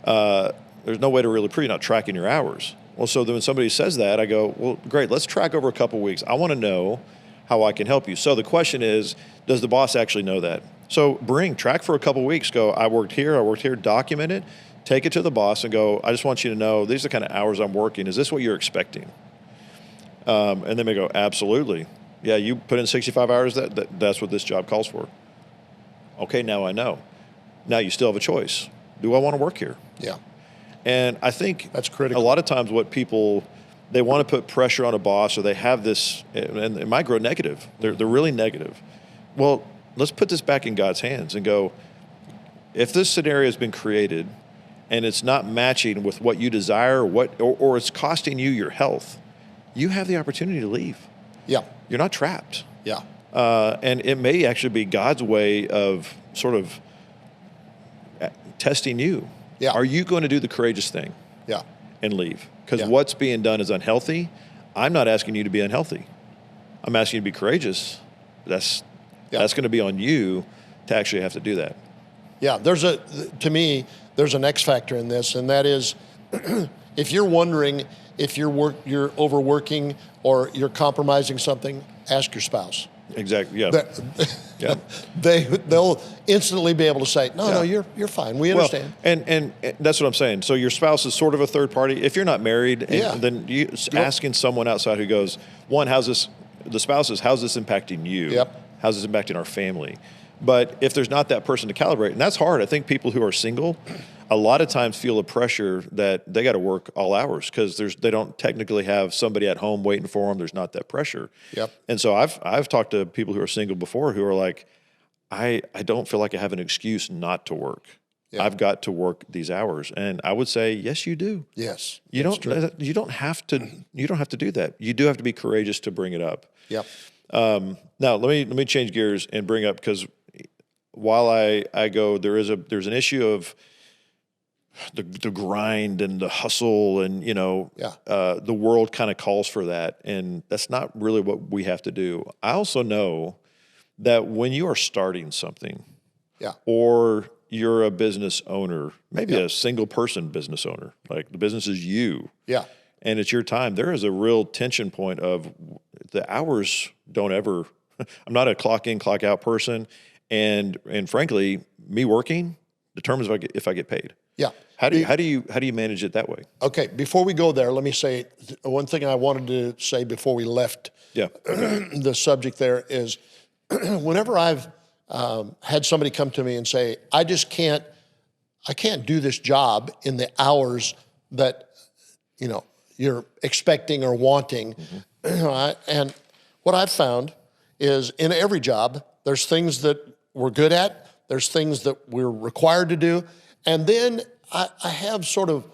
there's no way to really prove you're not tracking your hours. Well, so then when somebody says that, I go, well, great, let's track over a couple of weeks. I want to know how I can help you. So the question is, does the boss actually know that? So track for a couple of weeks, go, I worked here, document it, take it to the boss and go, I just want you to know these are the kind of hours I'm working. Is this what you're expecting? And then they go, absolutely. Yeah, you put in 65 hours, that's what this job calls for. Okay, now I know. Now you still have a choice. Do I want to work here?
Yeah.
And I think
that's critical.
A lot of times what people, they want to put pressure on a boss, or they have this, and it might grow negative. They're really negative. Well, let's put this back in God's hands and go, if this scenario has been created and it's not matching with what you desire, or it's costing you your health, you have the opportunity to leave.
Yeah.
You're not trapped.
Yeah.
And it may actually be God's way of sort of testing you.
Yeah.
Are you going to do the courageous thing?
Yeah.
And leave? Because what's being done is unhealthy. I'm not asking you to be unhealthy. I'm asking you to be courageous. That's going to be on you to actually have to do that.
Yeah. To me, there's an X factor in this, and that is, if you're wondering if you're overworking or you're compromising something, ask your spouse.
Exactly. Yeah.
They'll instantly be able to say, no, you're fine. We understand.
Well, and that's what I'm saying. So your spouse is sort of a third party. If you're not married, then asking someone outside who goes, one, how's this impacting you?
Yep.
How's this impacting our family? But if there's not that person to calibrate, and that's hard. I think people who are single, a lot of times feel a pressure that they got to work all hours because they don't technically have somebody at home waiting for them. There's not that pressure.
Yep.
And so I've talked to people who are single before who are like, I don't feel like I have an excuse not to work. Yeah. I've got to work these hours, and I would say, yes, you do.
Yes,
you don't have to do that. You do have to be courageous to bring it up.
Yep.
Now let me change gears and bring up, because while I go, there's an issue of the grind and the hustle, and the world kind of calls for that, and that's not really what we have to do. I also know that when you are starting something, or you're a business owner, maybe a single person business owner, like the business is you, and it's your time, there is a real tension point of the hours don't ever, I'm not a clock in, clock out person. And frankly, me working determines if I get paid. Yeah. How do you manage it that way?
Okay. Before we go there, let me say one thing I wanted to say before we left the subject there is whenever I've had somebody come to me and say, I can't do this job in the hours that, you're expecting or wanting. And what I've found is in every job, there's things that we're good at, there's things that we're required to do, and then I have sort of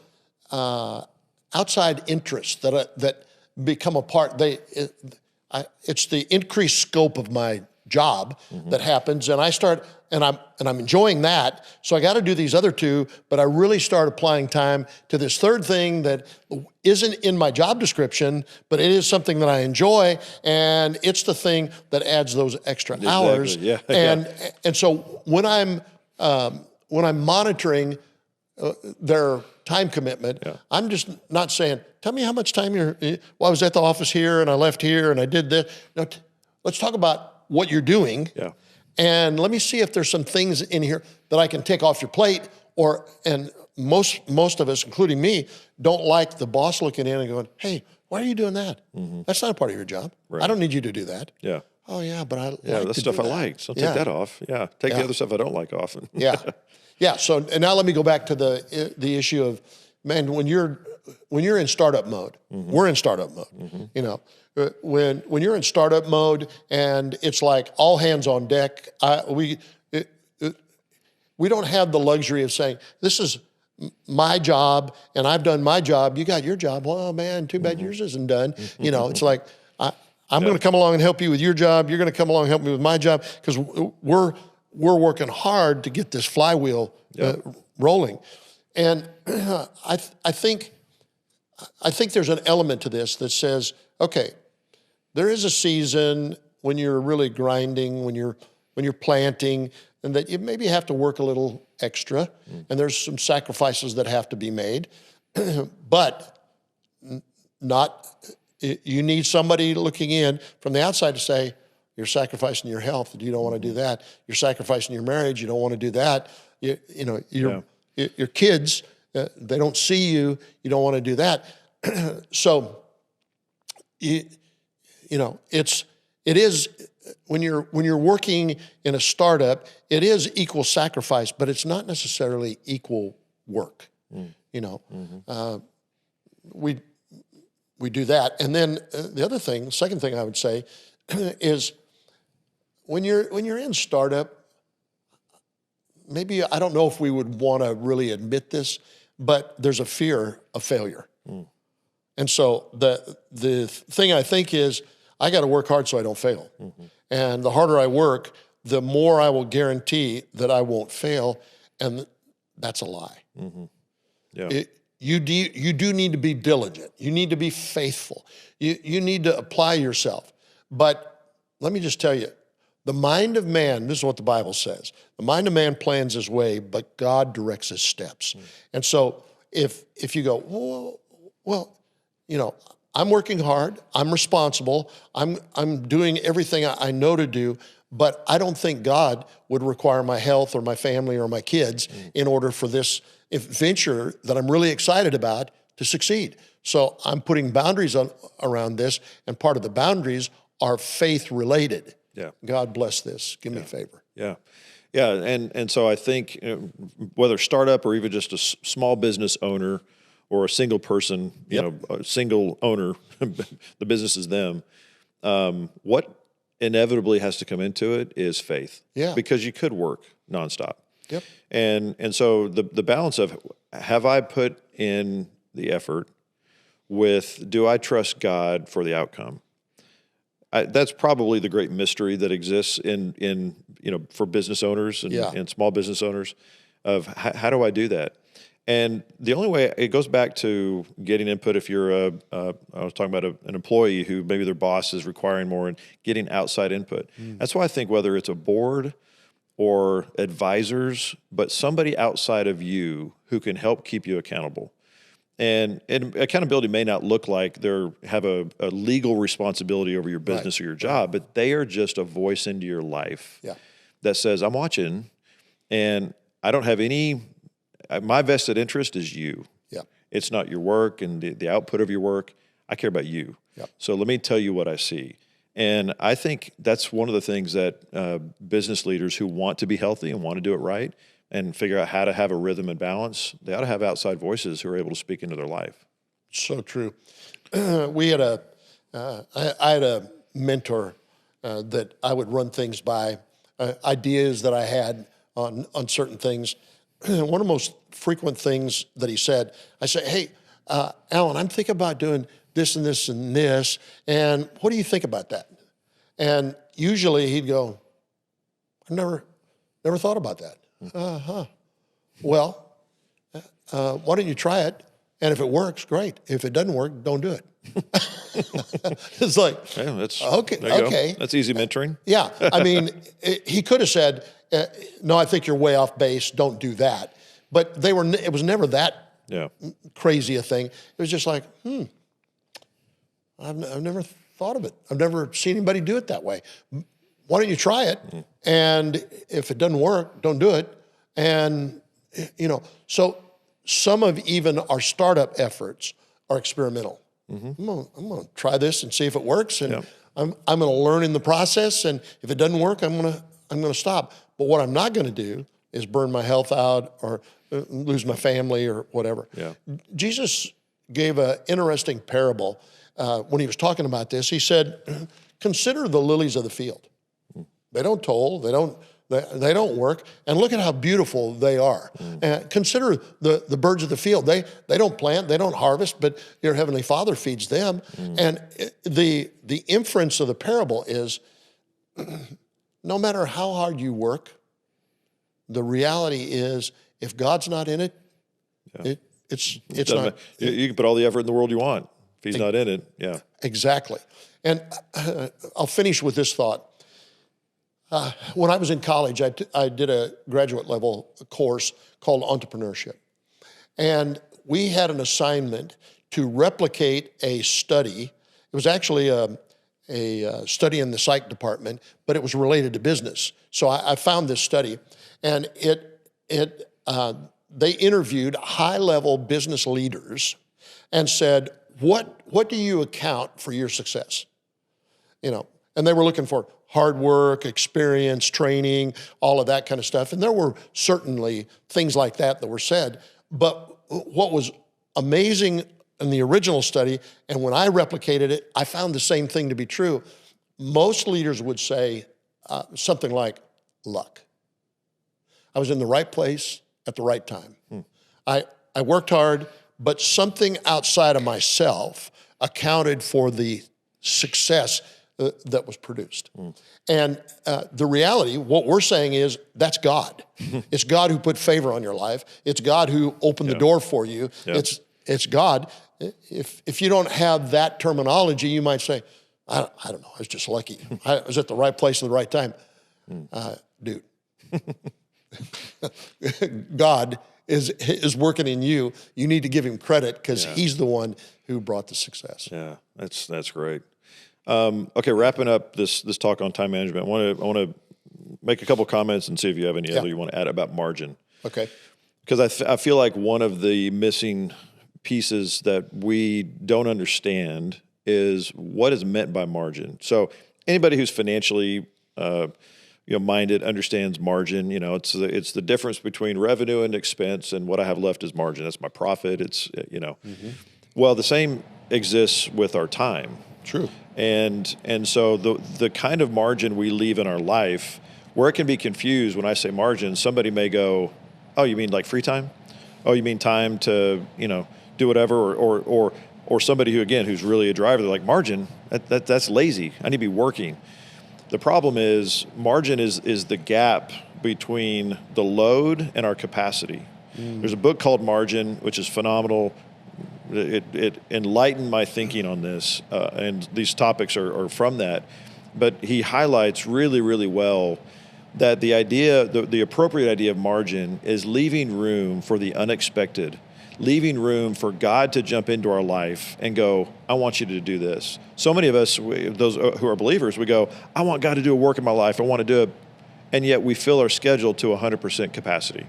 outside interests that become a part. It's the increased scope of my job that happens, and I start, and I'm enjoying that. So I got to do these other two, but I really start applying time to this third thing that isn't in my job description, but it is something that I enjoy, and it's the thing that adds those extra hours.
Yeah.
And so when I'm monitoring their time commitment, I'm just not saying, tell me how much time well, I was at the office here and I left here and I did this. No, let's talk about what you're doing. Yeah. And let me see if there's some things in here that I can take off your plate, and most of us, including me, don't like the boss looking in and going, hey, why are you doing that? That's not a part of your job. Right. I don't need you to do that. Yeah. Oh yeah, but I like
that's stuff I like. So take that off. Yeah. Take the other stuff I don't like off.
Yeah. So, and now let me go back to the issue of, man, when you're in startup mode, we're in startup mode. When you're in startup mode and it's like all hands on deck, we don't have the luxury of saying, this is my job and I've done my job. You got your job. Well, man, too bad yours isn't done. It's like, I'm going to come along and help you with your job. You're going to come along and help me with my job, because we're working hard to get this flywheel rolling. And I think there's an element to this that says, okay, there is a season when you're really grinding, when you're planting, and that you maybe have to work a little extra, and there's some sacrifices that have to be made, but you need somebody looking in from the outside to say, you're sacrificing your health, you don't want to do that. You're sacrificing your marriage, you don't want to do that. Your kids, they don't see you, you don't want to do that. So, it is when you're working in a startup, it is equal sacrifice, but it's not necessarily equal work. We do that, and then the second thing I would say is when you're in startup, maybe I don't know if we would want to really admit this, but there's a fear of failure. And so the thing I think is, I got to work hard so I don't fail. And the harder I work, the more I will guarantee that I won't fail. And that's a lie. Yeah. You do need to be diligent. You need to be faithful. You need to apply yourself. But let me just tell you, the mind of man, this is what the Bible says, the mind of man plans his way, but God directs his steps. And so if you go, well, I'm working hard, I'm responsible, I'm doing everything I know to do, but I don't think God would require my health or my family or my kids in order for this venture that I'm really excited about to succeed. So I'm putting boundaries around this, and part of the boundaries are faith related. Yeah. God bless this. Give me a favor.
Yeah. Yeah, and so I think whether startup or even just a small business owner or a single person, a single owner, the business is them. What inevitably has to come into it is faith.
Yeah.
Because you could work nonstop.
Yep.
And so the balance of, have I put in the effort with, do I trust God for the outcome? That's probably the great mystery that exists in for business owners and small business owners, of how do I do that? And the only way, it goes back to getting input. If you're I was talking about an employee who maybe their boss is requiring more, and getting outside input. That's why I think whether it's a board or advisors, but somebody outside of you who can help keep you accountable. And accountability may not look like they have a legal responsibility over your business or your job, but they are just a voice into your life that says, I'm watching, and I don't have any, my vested interest is you.
Yeah.
It's not your work and the output of your work. I care about you.
Yeah.
So let me tell you what I see. And I think that's one of the things that business leaders who want to be healthy and want to do it right and figure out how to have a rhythm and balance, they ought to have outside voices who are able to speak into their life.
So true. We had I had a mentor that I would run things by, ideas that I had on certain things. One of the most frequent things that he said, I said, hey, Alan, I'm thinking about doing this and this and this, and what do you think about that? And usually he'd go, I've never thought about that. Well, why don't you try it? And if it works, great. If it doesn't work, don't do it. It's like,
yeah, that's
okay.
That's easy mentoring.
Yeah, I mean, he could have said, no, I think you're way off base. Don't do that. But it was never that crazy a thing. It was just like, I've never thought of it. I've never seen anybody do it that way. Why don't you try it? And if it doesn't work, don't do it. And, so some of even our startup efforts are experimental. I'm going to try this and see if it works. And I'm going to learn in the process. And if it doesn't work, I'm going to stop. But what I'm not going to do is burn my health out or lose my family or whatever. Yeah. Jesus gave an interesting parable when he was talking about this. He said, consider the lilies of the field. They don't toil, they don't work, and look at how beautiful they are. Consider the birds of the field. They don't plant, they don't harvest, but your heavenly Father feeds them. And the inference of the parable is, no matter how hard you work, the reality is, if God's not in it, it's not.
You can put all the effort in the world you want. If he's not in it,
Exactly. And I'll finish with this thought. When I was in college, I did a graduate level course called entrepreneurship. And we had an assignment to replicate a study. It was actually a study in the psych department, but it was related to business. So I found this study, and they interviewed high-level business leaders and said, what do you account for your success? And they were looking for hard work, experience, training, all of that kind of stuff. And there were certainly things like that were said. But what was amazing in the original study, and when I replicated it, I found the same thing to be true. Most leaders would say something like luck. I was in the right place at the right time. I worked hard, but something outside of myself accounted for the success that was produced. And the reality, what we're saying is, that's God. It's God who put favor on your life. It's God who opened the door for you. It's God. If you don't have that terminology, you might say, I don't know, I was just lucky. I was at the right place at the right time. Dude, God is working in you. You need to give him credit, because he's the one who brought the success.
Yeah, that's great. Okay, wrapping up this talk on time management, I want to make a couple comments and see if you have any other you want to add about margin.
Okay.
Because I feel like one of the missing pieces that we don't understand is what is meant by margin. So anybody who's financially minded understands margin. It's the difference between revenue and expense, and what I have left is margin. That's my profit. It's Well, the same exists with our time.
True.
And so the kind of margin we leave in our life, where it can be confused when I say margin, somebody may go, "Oh, you mean like free time? Oh, you mean time to do whatever?" Or somebody who's really a driver, they're like, "Margin? That's lazy. I need to be working." The problem is margin is the gap between the load and our capacity. There's a book called Margin, which is phenomenal. It enlightened my thinking on this, and these topics are from that. But he highlights really, really well that the appropriate idea of margin is leaving room for the unexpected, leaving room for God to jump into our life and go, "I want you to do this." So many of us, those who are believers, we go, "I want God to do a work in my life. I want to do it." And yet we fill our schedule to 100% capacity.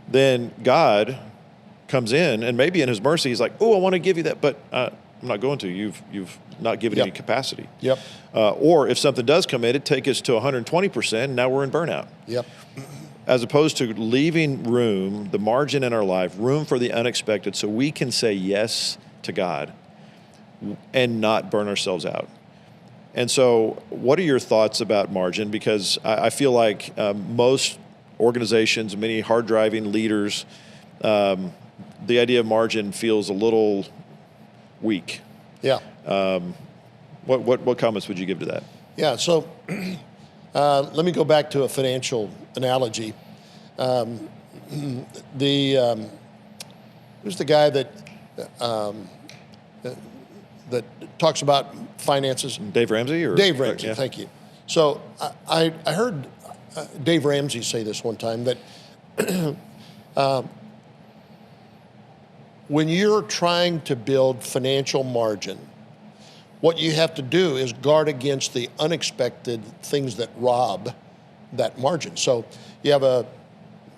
Then God comes in, and maybe in his mercy, he's like, "Oh, I want to give you that, but I'm not going to. You've not given any capacity."
Yep.
Or if something does come in, it takes us to 120%, and now we're in burnout.
Yep.
As opposed to leaving room, the margin in our life, room for the unexpected, so we can say yes to God and not burn ourselves out. And so what are your thoughts about margin? Because I feel like most organizations, many hard-driving leaders, the idea of margin feels a little weak.
Yeah.
What comments would you give to that?
Yeah. So let me go back to a financial analogy. Who's the guy that talks about finances?
Dave Ramsey?
Dave Ramsey,
Yeah.
Thank you. So I heard Dave Ramsey say this one time, that when you're trying to build financial margin, what you have to do is guard against the unexpected things that rob that margin. So you have a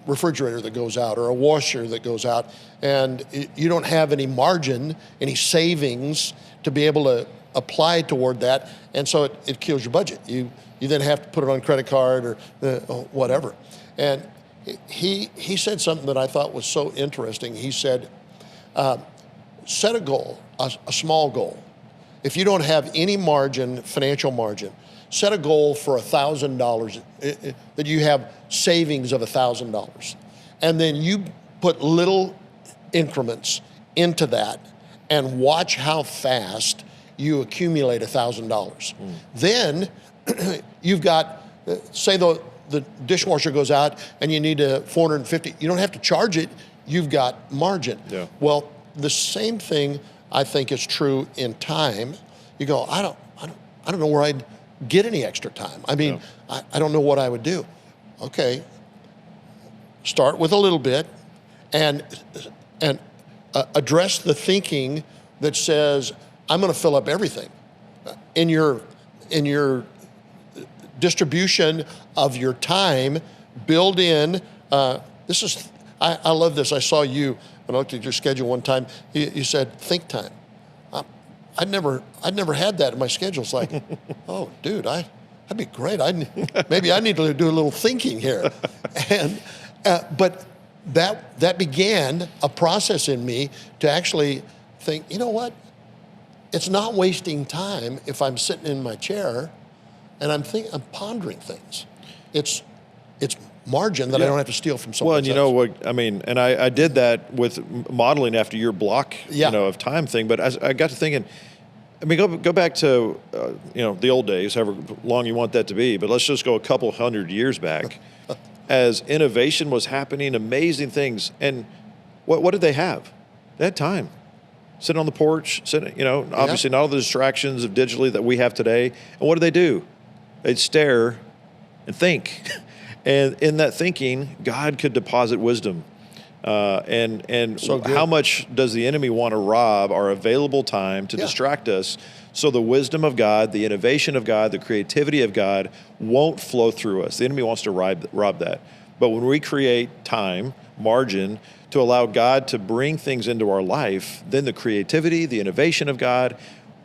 refrigerator that goes out or a washer that goes out, and you don't have any margin, any savings to be able to apply toward that, and so it kills your budget. You then have to put it on credit card or whatever. And he said something that I thought was so interesting. He said, set a goal, a small goal. If you don't have any margin, financial margin, set a goal for $1,000, that you have savings of $1,000. And then you put little increments into that and watch how fast you accumulate $1,000. Then you've got, say the dishwasher goes out and you need a $450. You don't have to charge it. You've got margin.
Yeah.
Well, the same thing I think is true in time. You go, I don't know where I'd get any extra time. I mean, I don't know what I would do. Okay, start with a little bit, and address the thinking that says, I'm going to fill up everything. In your distribution of your time, build in. I love this. I saw you when I looked at your schedule one time. You said think time. I'd never had that in my schedule. It's like, oh, dude, that'd be great. Maybe I need to do a little thinking here. And but that began a process in me to actually think, you know what? It's not wasting time if I'm sitting in my chair and I'm pondering things. It's margin that I don't have to steal from someone else.
Well, and you know what, I mean, and I did that with modeling after your block, of time thing, but I got to thinking, I mean, go back to, the old days, however long you want that to be, but let's just go a couple hundred years back. As innovation was happening, amazing things, and what did they have? They had time. Sitting on the porch, obviously not all the distractions of digitally that we have today. And what do? They'd stare and think. And in that thinking, God could deposit wisdom. And so how much does the enemy want to rob our available time to distract us so the wisdom of God, the innovation of God, the creativity of God won't flow through us? The enemy wants to rob that. But when we create time, margin, to allow God to bring things into our life, then the creativity, the innovation of God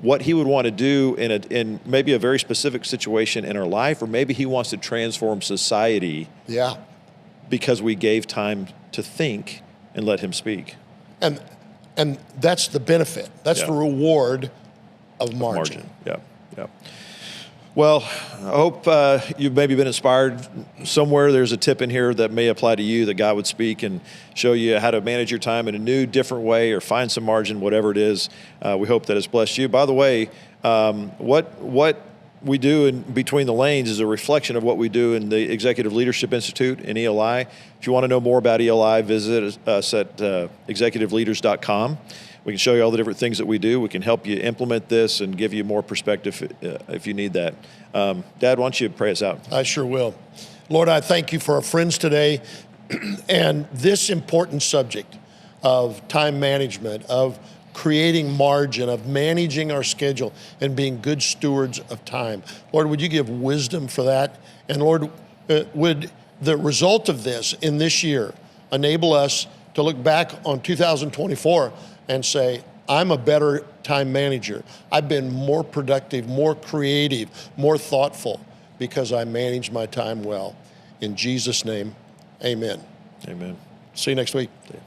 what he would want to do in maybe a very specific situation in our life, or maybe he wants to transform society.
Yeah.
Because we gave time to think and let him speak.
And that's the benefit. That's the reward of margin.
Yeah. Well, I hope you've maybe been inspired somewhere. There's a tip in here that may apply to you, that God would speak and show you how to manage your time in a new, different way, or find some margin, whatever it is. We hope that it's blessed you. By the way, what we do in Between the Lanes is a reflection of what we do in the Executive Leadership Institute in ELI. If you want to know more about ELI, visit us at executiveleaders.com. We can show you all the different things that we do. We can help you implement this and give you more perspective if you need that. Dad, why don't you pray us out?
I sure will. Lord, I thank you for our friends today and this important subject of time management, of creating margin, of managing our schedule, and being good stewards of time. Lord, would you give wisdom for that? And Lord, would the result of this in this year enable us to look back on 2024 and say, I'm a better time manager. I've been more productive, more creative, more thoughtful because I manage my time well. In Jesus' name, amen.
Amen.
See you next week.
See you.